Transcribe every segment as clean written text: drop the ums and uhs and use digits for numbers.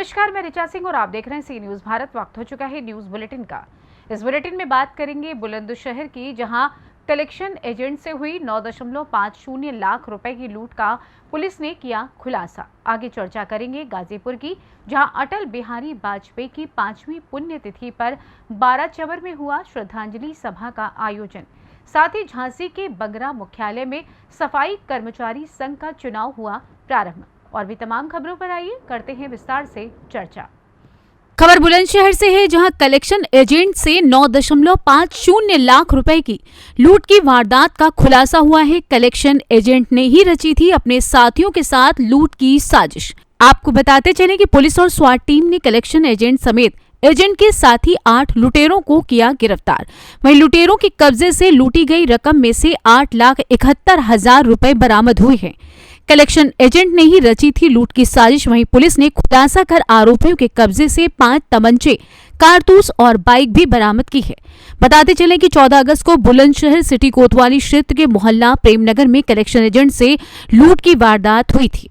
नमस्कार, मैं ऋचा सिंह और आप देख रहे हैं सी न्यूज भारत। वक्त हो चुका है न्यूज बुलेटिन का। इस बुलेटिन में बात करेंगे बुलंदशहर की, जहां कलेक्शन एजेंट से हुई 9.50 लाख रुपए की लूट का पुलिस ने किया खुलासा। आगे चर्चा करेंगे गाजीपुर की, जहां अटल बिहारी वाजपेयी की 5वीं पुण्यतिथि पर 12 चवर में हुआ श्रद्धांजलि सभा का आयोजन। साथ ही झांसी के बगरा मुख्यालय में सफाई कर्मचारी संघ का चुनाव हुआ प्रारंभ। और भी तमाम खबरों पर आइए करते हैं विस्तार से चर्चा। खबर बुलंदशहर से है, जहां कलेक्शन एजेंट से 9.50 लाख रुपए की लूट की वारदात का खुलासा हुआ है। कलेक्शन एजेंट ने ही रची थी अपने साथियों के साथ लूट की साजिश। आपको बताते चले कि पुलिस और स्वाट टीम ने कलेक्शन एजेंट समेत एजेंट के साथी 8 लुटेरों को किया गिरफ्तार। वहीं लुटेरों के कब्जे से लूटी गई रकम में से 8,71,000 रुपए बरामद हुए हैं। कलेक्शन एजेंट ने ही रची थी लूट की साजिश। वहीं पुलिस ने खुलासा कर आरोपियों के कब्जे से 5 तमंचे, कारतूस और बाइक भी बरामद की है। बताते चलें कि 14 अगस्त को बुलंदशहर सिटी कोतवाली क्षेत्र के मोहल्ला प्रेमनगर में कलेक्शन एजेंट से लूट की वारदात हुई थी।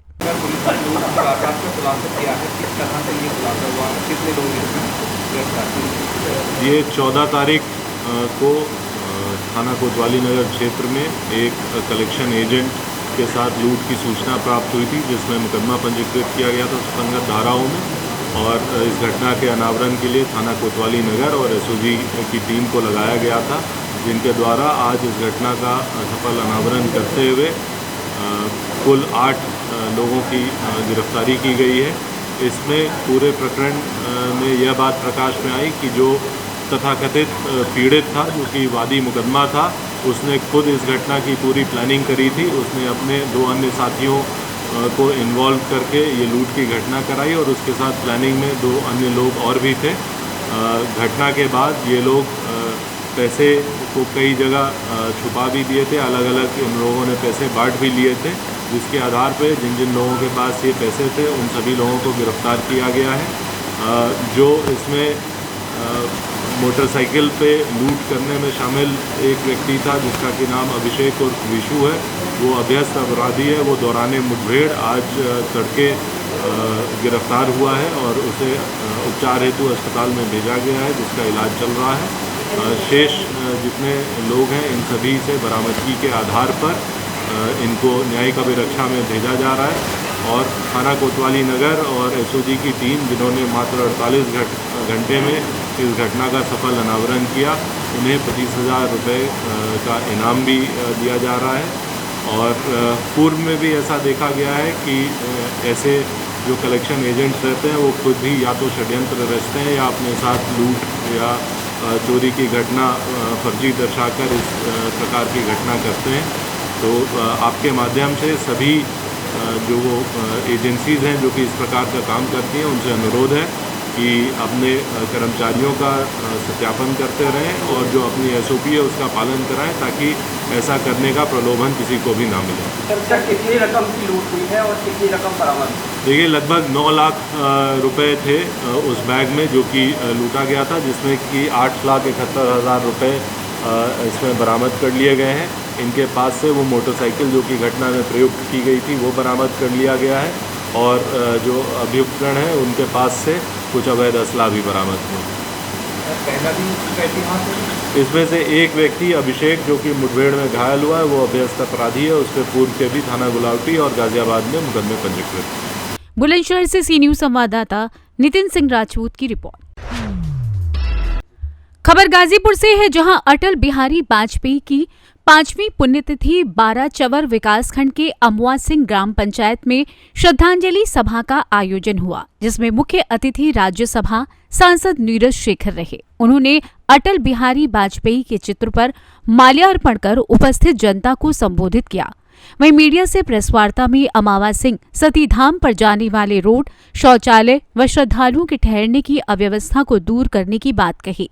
ये 14 तारीख को थाना कोतवाली नगर क्षेत्र में एक कलेक्शन एजेंट के साथ लूट की सूचना प्राप्त हुई थी, जिसमें मुकदमा पंजीकृत किया गया था संगत धाराओं में। और इस घटना के अनावरण के लिए थाना कोतवाली नगर और एसओजी की टीम को लगाया गया था, जिनके द्वारा आज इस घटना का सफल अनावरण करते हुए कुल 8 लोगों की गिरफ्तारी की गई है। इसमें पूरे प्रकरण में यह बात प्रकाश में आई कि जो तथाकथित पीड़ित था, जो कि वादी मुकदमा था, उसने खुद इस घटना की पूरी प्लानिंग करी थी। उसने अपने 2 अन्य साथियों को इन्वॉल्व करके ये लूट की घटना कराई और उसके साथ प्लानिंग में 2 अन्य लोग और भी थे। घटना के बाद ये लोग पैसे को कई जगह छुपा भी दिए थे, अलग अलग इन लोगों ने पैसे बांट भी लिए थे, जिसके आधार पर जिन जिन लोगों के पास ये पैसे थे उन सभी लोगों को गिरफ्तार किया गया है। जो इसमें मोटरसाइकिल पे लूट करने में शामिल एक व्यक्ति था, जिसका कि नाम अभिषेक और विशु है, वो अभ्यस्त अपराधी है। वो दौरान मुठभेड़ आज तड़के गिरफ्तार हुआ है और उसे उपचार हेतु अस्पताल में भेजा गया है, जिसका इलाज चल रहा है। शेष जितने लोग हैं इन सभी से बरामदगी के आधार पर इनको न्यायिक अभिरक्षा में भेजा जा रहा है। और थाना कोतवाली नगर और एसओजी की टीम, जिन्होंने मात्र 48 घंटे में इस घटना का सफल अनावरण किया, उन्हें 25,000 रुपये का इनाम भी दिया जा रहा है। और पूर्व में भी ऐसा देखा गया है कि ऐसे जो कलेक्शन एजेंट्स रहते हैं वो खुद भी या तो षड्यंत्र रचते हैं या अपने साथ लूट या चोरी की घटना फर्जी दर्शाकर इस प्रकार की घटना करते हैं। तो आपके माध्यम से सभी जो वो एजेंसीज़ हैं जो कि इस प्रकार का काम करती हैं, उनसे अनुरोध है कि अपने कर्मचारियों का सत्यापन करते रहें और जो अपनी एसओपी है उसका पालन कराएं, ताकि ऐसा करने का प्रलोभन किसी को भी ना मिले। सर, कितनी रकम की लूट हुई है और कितनी रकम बरामद? देखिए, लगभग 9 लाख रुपए थे उस बैग में जो कि लूटा गया था, जिसमें कि 8,71,000 रुपये इसमें बरामद कर लिए गए हैं। इनके पास से वो मोटरसाइकिल जो कि घटना में प्रयुक्त की गई थी वो बरामद कर लिया गया है और जो अभियुक्तगण हैं उनके पास से कुछ अवैध असला भी बरामद हुआ। इसमें से एक व्यक्ति अभिषेक, जो कि मुठभेड़ में घायल हुआ है, वो अभ्यस्त अपराधी है। उस पर पूर्व के भी थाना गुलावटी और गाजियाबाद में मुकदमे पंजीकृत। बुलंदशहर से सी न्यूज संवाददाता नितिन सिंह राजपूत की रिपोर्ट। खबर गाजीपुर से है, जहां अटल बिहारी वाजपेयी की 5वीं पुण्यतिथि 12 चवर विकासखंड के अमवा सिंह ग्राम पंचायत में श्रद्धांजलि सभा का आयोजन हुआ, जिसमें मुख्य अतिथि राज्यसभा सांसद नीरज शेखर रहे। उन्होंने अटल बिहारी वाजपेयी के चित्र पर माल्यार्पण कर उपस्थित जनता को संबोधित किया। वहीं मीडिया से प्रेस वार्ता में अमावा सिंह सती धाम पर जाने वाले रोड, शौचालय व श्रद्धालुओं के ठहरने की अव्यवस्था को दूर करने की बात कही।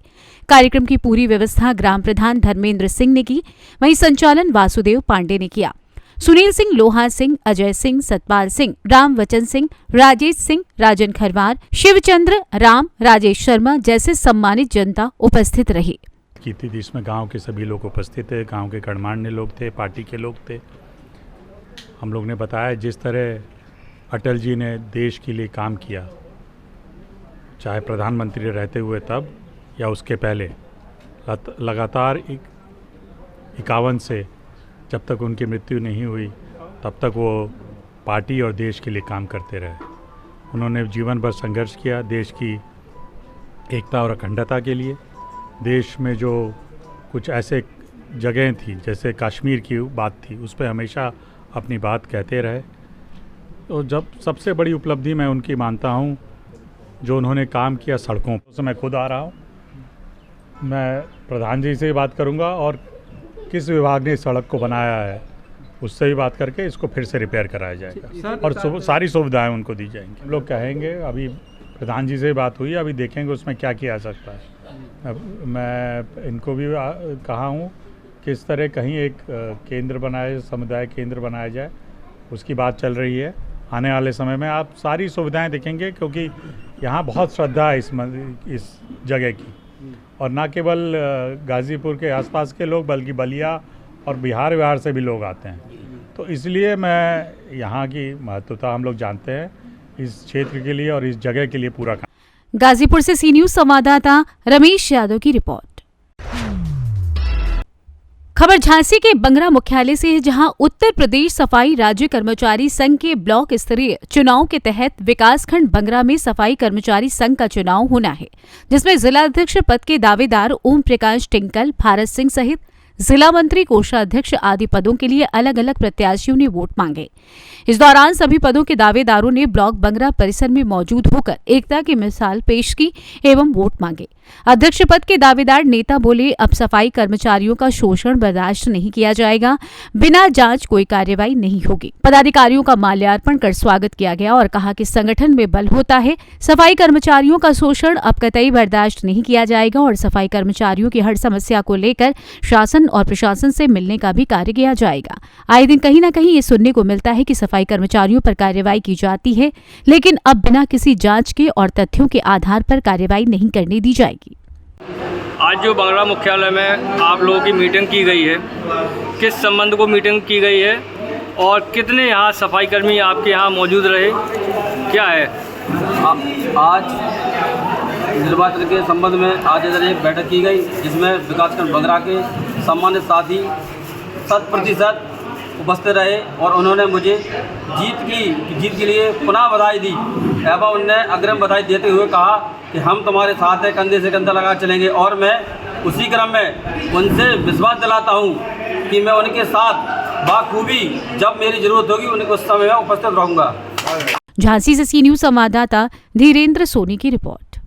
कार्यक्रम की पूरी व्यवस्था ग्राम प्रधान धर्मेंद्र सिंह ने की, वहीं संचालन वासुदेव पांडे ने किया। सुनील सिंह, लोहा सिंह, अजय सिंह, सतपाल सिंह, राम वचन सिंह, राजेश सिंह, राजन खरवार, शिवचंद्र, राम, राजेश शर्मा जैसे सम्मानित जनता उपस्थित रही। की थी जिसमें गांव के सभी लोग उपस्थित थे, गांव के गणमान्य लोग थे, पार्टी के लोग थे। हम लोग ने बताया जिस तरह अटल जी ने देश के लिए काम किया, चाहे प्रधानमंत्री रहते हुए तब या उसके पहले, लगातार 51 से जब तक उनकी मृत्यु नहीं हुई तब तक वो पार्टी और देश के लिए काम करते रहे। उन्होंने जीवन भर संघर्ष किया देश की एकता और अखंडता के लिए। देश में जो कुछ ऐसे जगहें थी, जैसे कश्मीर की बात थी, उस पर हमेशा अपनी बात कहते रहे। तो जब सबसे बड़ी उपलब्धि मैं उनकी मानता हूँ जो उन्होंने काम किया सड़कों पर। तो मैं खुद आ रहा हूँ, मैं प्रधान जी से ही बात करूँगा और किस विभाग ने इस सड़क को बनाया है उससे भी बात करके इसको फिर से रिपेयर कराया जाएगा और सारी सुविधाएं उनको दी जाएंगी। हम लोग कहेंगे, अभी प्रधान जी से बात हुई, अभी देखेंगे उसमें क्या किया जा सकता है। मैं इनको भी कहा हूँ किस तरह कहीं एक केंद्र बनाए, समुदाय केंद्र बनाया जाए, उसकी बात चल रही है। आने वाले समय में आप सारी सुविधाएं देखेंगे क्योंकि यहाँ बहुत श्रद्धा है इस जगह की, और ना केवल गाज़ीपुर के आसपास के लोग बल्कि बलिया और बिहार से भी लोग आते हैं। तो इसलिए मैं यहाँ की महत्वता हम लोग जानते हैं इस क्षेत्र के लिए और इस जगह के लिए पूरा काम। गाजीपुर से सी न्यूज़ संवाददाता रमेश यादव की रिपोर्ट। खबर झांसी के बंगरा मुख्यालय से है, जहां उत्तर प्रदेश सफाई राज्य कर्मचारी संघ के ब्लॉक स्तरीय चुनाव के तहत विकासखंड बंगरा में सफाई कर्मचारी संघ का चुनाव होना है, जिसमें जिलाध्यक्ष पद के दावेदार ओम प्रकाश टिंकल, भारत सिंह सहित जिला मंत्री, कोषाध्यक्ष आदि पदों के लिए अलग अलग प्रत्याशियों ने वोट मांगे। इस दौरान सभी पदों के दावेदारों ने ब्लॉक बंगरा परिसर में मौजूद होकर एकता की मिसाल पेश की एवं वोट मांगे। अध्यक्ष पद के दावेदार नेता बोले, अब सफाई कर्मचारियों का शोषण बर्दाश्त नहीं किया जाएगा, बिना जांच कोई कार्रवाई नहीं होगी। पदाधिकारियों का माल्यार्पण कर स्वागत किया गया और कहा कि संगठन में बल होता है, सफाई कर्मचारियों का शोषण अब कतई बर्दाश्त नहीं किया जाएगा और सफाई कर्मचारियों की हर समस्या को लेकर शासन और प्रशासन से मिलने का भी कार्य किया जाएगा। आए दिन कहीं न कहीं ये सुनने को मिलता है कि सफाई कर्मचारियों पर कार्रवाई की जाती है, लेकिन अब बिना किसी जांच के और तथ्यों के आधार पर कार्रवाई नहीं करने दी जाएगी। आज जो बंगरा मुख्यालय में आप लोगों की मीटिंग की गई है, किस संबंध को मीटिंग की गई है और कितने यहाँ सफाई कर्मी आपके यहाँ मौजूद रहे, क्या है? आज निर्वाचन के संबंध में आज इधर एक बैठक की गई, जिसमें विकासखंड बंगरा के सम्मानित साथी 100% उपस्थित रहे और उन्होंने मुझे जीत के लिए पुनः बधाई दी एवं उन्हें अग्रिम बधाई देते हुए कहा कि हम तुम्हारे साथ हैं, कंधे से कंधा लगा चलेंगे। और मैं उसी क्रम में उनसे विश्वास दिलाता हूं कि मैं उनके साथ बाखूबी जब मेरी जरूरत होगी उनके उस समय में उपस्थित रहूंगा। झांसी से सी न्यूज़ संवाददाता धीरेन्द्र सोनी की रिपोर्ट।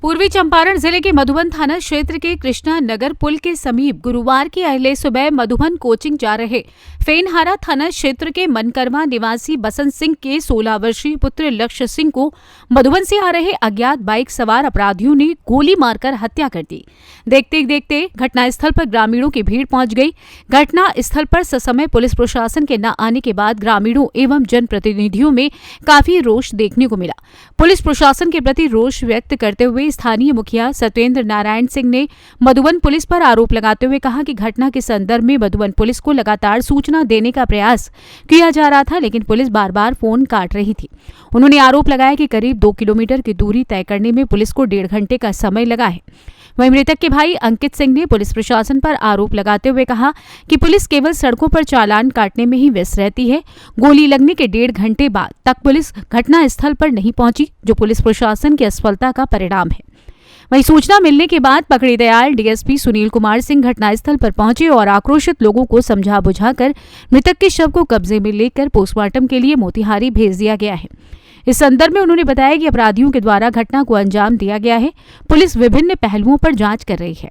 पूर्वी चंपारण जिले के मधुबन थाना क्षेत्र के कृष्णा नगर पुल के समीप गुरुवार की अहले सुबह मधुबन कोचिंग जा रहे फेनहारा थाना क्षेत्र के मनकरमा निवासी बसंत सिंह के 16 वर्षीय पुत्र लक्ष्य सिंह को मधुबन से आ रहे अज्ञात बाइक सवार अपराधियों ने गोली मारकर हत्या कर दी। देखते देखते घटनास्थल पर ग्रामीणों की भीड़ पहुंच गई। घटना स्थल पर ससमय पुलिस प्रशासन के न आने के बाद ग्रामीणों एवं जनप्रतिनिधियों में काफी रोष देखने को मिला। पुलिस प्रशासन के प्रति रोष व्यक्त करते हुए स्थानीय मुखिया सत्येंद्र नारायण सिंह ने मधुबन पुलिस पर आरोप लगाते हुए कहा कि घटना के संदर्भ में मधुबन पुलिस को लगातार सूचना देने का प्रयास किया जा रहा था, लेकिन पुलिस बार बार फोन काट रही थी। उन्होंने आरोप लगाया कि करीब 2 किलोमीटर की दूरी तय करने में पुलिस को 1.5 घंटे का समय लगा है। वहीं मृतक के भाई अंकित सिंह ने पुलिस प्रशासन पर आरोप लगाते हुए कहा कि पुलिस केवल सड़कों पर चालान काटने में ही व्यस्त रहती है। गोली लगने के 1.5 घंटे बाद तक पुलिस घटनास्थल पर नहीं पहुंची, जो पुलिस प्रशासन की असफलता का परिणाम है। वहीं सूचना मिलने के बाद पकड़ी दयाल डीएसपी सुनील कुमार सिंह घटनास्थल पर पहुंचे और आक्रोशित लोगों को समझा बुझाकर मृतक के शव को कब्जे में लेकर पोस्टमार्टम के लिए मोतिहारी भेज दिया गया है। इस संदर्भ में उन्होंने बताया कि अपराधियों के द्वारा घटना को अंजाम दिया गया है। पुलिस विभिन्न पहलुओं पर जांच कर रही है।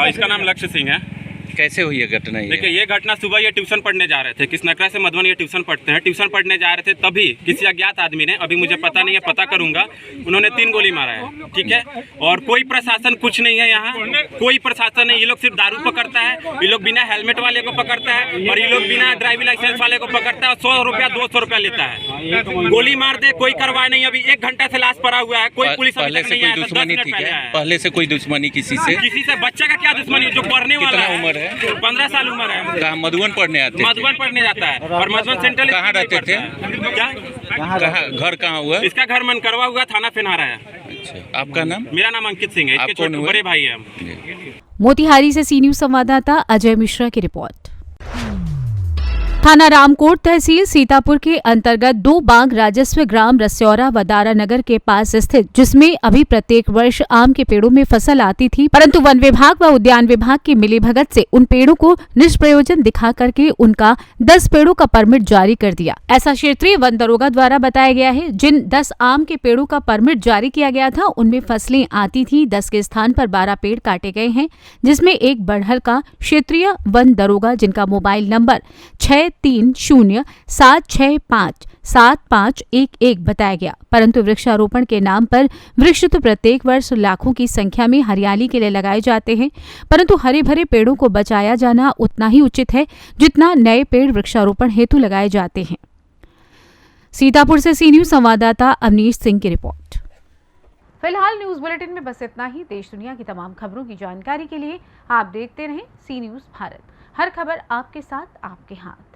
इसका नाम लक्ष्य सिंह है। कैसे हुई है घटना? देखिए, ये घटना सुबह ये ट्यूशन पढ़ने जा रहे थे, कृष्णनगरा से मधुबन ये ट्यूशन पढ़ते हैं। ट्यूशन पढ़ने जा रहे थे तभी किसी अज्ञात आदमी ने, अभी मुझे पता नहीं है, पता करूंगा, उन्होंने 3 गोली मारा है। ठीक है, और कोई प्रशासन कुछ नहीं है यहाँ, कोई प्रशासन नहीं। ये लोग सिर्फ दारू पकड़ता है, ये लोग बिना हेलमेट वाले को पकड़ता है और ये लोग बिना ड्राइविंग लाइसेंस वाले को पकड़ता है और 100 रुपया 200 रुपया लेता है। गोली मार दे, कोई कार्रवाई नहीं। अभी 1 घंटा से लाश पड़ा हुआ है, कोई पुलिस अभी तक नहीं आया। 10 मिनट पहले आया। पहले से कोई दुश्मनी किसी से? बच्चा का क्या दुश्मनी, जो पढ़ने वाला है। उम्र है? 15 साल उम्र है। कहाँ मधुबन पढ़ने आते? मधुबन पढ़ने जाता है और मधुबन सेंट्रल कहाँ रहते थे? क्या कहाँ घर कहाँ हुआ? इसका घर मनकरवा हुआ, थाना फिनहारा है। अच्छा, आपका नाम? मेरा नाम अंकित सिंह है, आप इसके कौन छोटे हुए? बड़े भाई है हम। मोतिहारी से सी न्यूज संवाददाता अजय मिश्रा की रिपोर्ट। थाना रामकोट तहसील सीतापुर के अंतर्गत 2 बांग राजस्व ग्राम रस्यौरा व दारानगर के पास स्थित, जिसमें अभी प्रत्येक वर्ष आम के पेड़ों में फसल आती थी, परंतु वन विभाग व उद्यान विभाग की मिलीभगत से उन पेड़ों को निष्प्रयोजन दिखा करके उनका 10 पेड़ों का परमिट जारी कर दिया। ऐसा क्षेत्रीय वन दरोगा द्वारा बताया गया है। जिन 10 आम के पेड़ों का परमिट जारी किया गया था, उनमें फसलें आती थी। 10 के स्थान पर 12 पेड़ काटे गए हैं, जिसमें एक बड़हल का क्षेत्रीय वन दरोगा, जिनका मोबाइल नंबर 6307657511 बताया गया, परंतु वृक्षारोपण के नाम पर वृक्ष तो प्रत्येक वर्ष लाखों की संख्या में हरियाली के लिए लगाए जाते हैं, परंतु हरे भरे पेड़ों को बचाया जाना उतना ही उचित है जितना नए पेड़ वृक्षारोपण हेतु लगाए जाते हैं। सीतापुर से सी न्यूज संवाददाता अवनीश सिंह की रिपोर्ट। फिलहाल न्यूज बुलेटिन में बस इतना ही। देश दुनिया की तमाम खबरों की जानकारी के लिए आप देखते रहें सी न्यूज भारत। हर खबर आपके साथ, आपके हाथ।